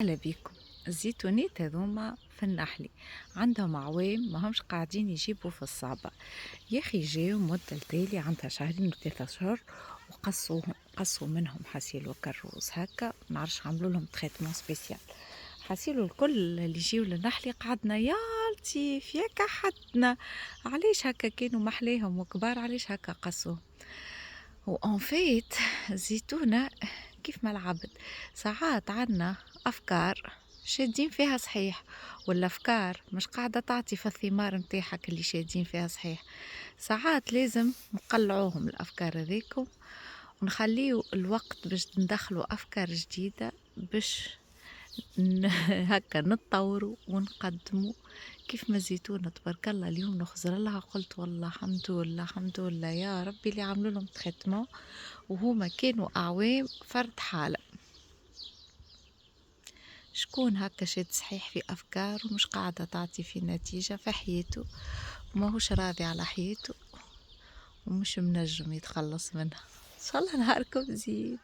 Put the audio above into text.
أهلا بيكم. الزيتونات هذوما في النحلي عندهم عوام ما همش قاعدين يجيبوا في الصعبة. يا أخي جاو مدة التالي عندها شهرين وثلاثة أشهر وقصوهم، قصوا منهم حسيل وكروس هكا، منعرفش عملوا لهم تريتمون سبيسيال. حسيلو الكل اللي يجيو للنحلي قعدنا يا لطيف يا كحتنا، علاش هكا كانوا محليهم وكبار، علاش هكا قصوهم؟ وان فيت الزيتونة كيف ما العبد، ساعات عنا أفكار شادين فيها صحيح، والأفكار مش قاعدة تعطي في الثمار متاعك اللي شادين فيها صحيح. ساعات لازم نقلعوهم الأفكار هذيكم ونخليو الوقت باش ندخلوا أفكار جديدة، باش هكا نتطوروا ونقدموا. كيف ما الزيتونة تبارك الله اليوم نخزر لها، قلت والله الحمد لله الحمد لله يا ربي اللي عملوا لهم تريتمون وهما كانوا أعوام فرد حالة. شكون هكا شاد صحيح في أفكار ومش قاعدة تعطي في نتيجة في حياته وماهوش راضي على حياته ومش منجم يتخلص منها؟ إن شاء الله نهاركم زين.